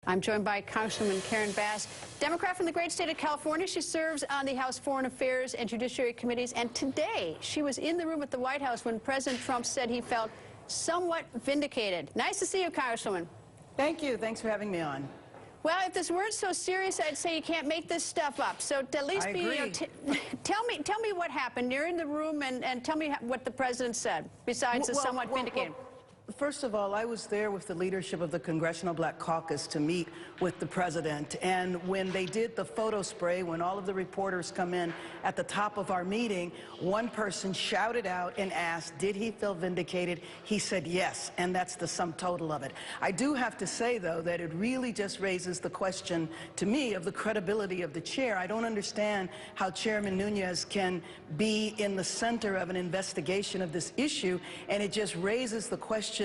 I'm joined by Congresswoman Karen Bass, Democrat from the great state of California. She serves on the House Foreign Affairs and Judiciary Committees, and today she was in the room at the White House when President Trump said he felt somewhat vindicated. Nice to see you, Congresswoman. Thank you. Thanks for having me on. Well, if this weren't so serious, I'd say you can't make this stuff up. So at least I agree. Tell me what happened. You're in the room, and tell me what the president said, besides the somewhat vindicated. First of all, I was there with the leadership of the Congressional Black Caucus to meet with the president. And when they did the photo spray, when all of the reporters come in at the top of our meeting, one person shouted out and asked, did he feel vindicated? He said yes, and that's the sum total of it. I do have to say, though, that it really just raises the question to me of the credibility of the chair. I don't understand how Chairman Nunes can be in the center of an investigation of this issue, and it just raises the question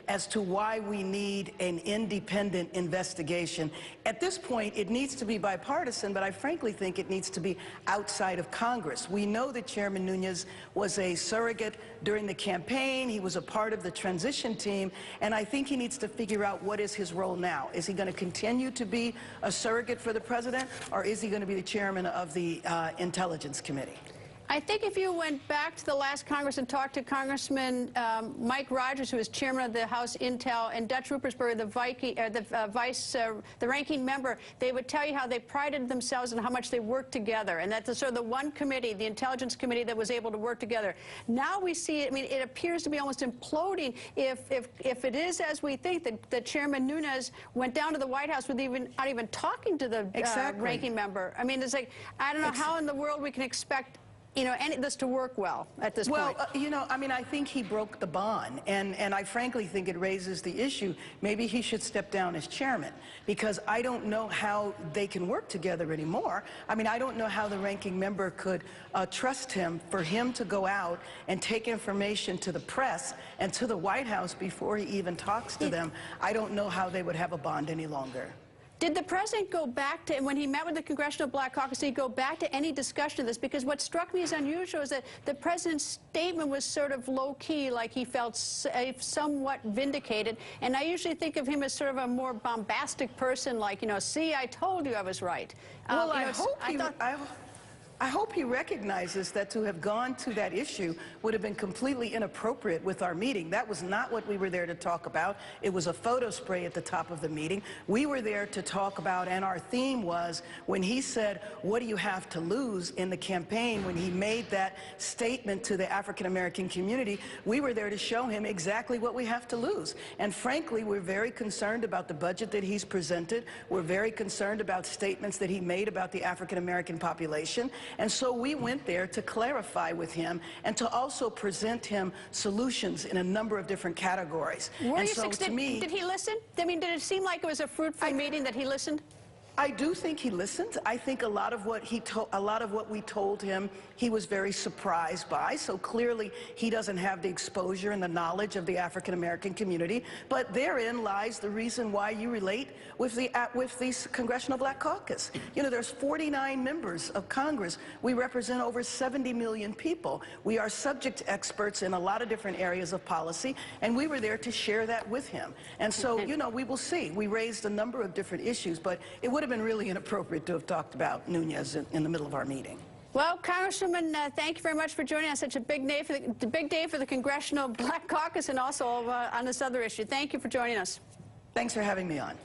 as to why we need an independent investigation. At this point, it needs to be bipartisan, but I frankly think it needs to be outside of Congress. We know that Chairman Nunes was a surrogate during the campaign. He was a part of the transition team, and I think he needs to figure out what is his role now. Is he going to continue to be a surrogate for the president, or is he going to be the chairman of the Intelligence Committee? I think if you went back to the last Congress and talked to Congressman Mike Rogers, who is chairman of the House Intel, and Dutch Ruppersberger, the ranking member, they would tell you how they prided themselves on how much they worked together, and that's sort of the one committee, the Intelligence Committee, that was able to work together. Now we see it. I mean, it appears to be almost imploding if it is as we think, that Chairman Nunes went down to the White House with not even talking to the ranking member. I mean, it's like, I don't know how in the world we can expect this to work well at this point. Well, I mean, I think he broke the bond, and I frankly think it raises the issue. Maybe he should step down as chairman, because I don't know how they can work together anymore. I mean, I don't know how the ranking member could trust him for him to go out and take information to the press and to the White House before he even talks to them. I don't know how they would have a bond any longer. Did the president go back to, when he met with the Congressional Black Caucus, did he go back to any discussion of this? Because what struck me as unusual is that the president's statement was sort of low-key, like he felt somewhat vindicated. And I usually think of him as sort of a more bombastic person, like, see, I told you I was right. Well, I hope he recognizes that to have gone to that issue would have been completely inappropriate with our meeting. That was not what we were there to talk about. It was a photo spray at the top of the meeting. We were there to talk about, and our theme was, when he said, what do you have to lose in the campaign, when he made that statement to the African-American community, we were there to show him exactly what we have to lose. And frankly, we're very concerned about the budget that he's presented. We're very concerned about statements that he made about the African-American population. And so we went there to clarify with him and to also present him solutions in a number of different categories. Did he listen? I mean, did it seem like it was a fruitful meeting, that he listened? I do think he listened. I think a lot of what we told him, he was very surprised by. So clearly, he doesn't have the exposure and the knowledge of the African-American community. But therein lies the reason why you relate with the Congressional Black Caucus. There's 49 members of Congress. We represent over 70 million people. We are subject experts in a lot of different areas of policy, and we were there to share that with him. And so, we will see. We raised a number of different issues, but it would have been really inappropriate to have talked about Nunes in the middle of our meeting. Well, Congresswoman, thank you very much for joining us. Such a big day for the Congressional Black Caucus, and also on this other issue. Thank you for joining us. Thanks for having me on.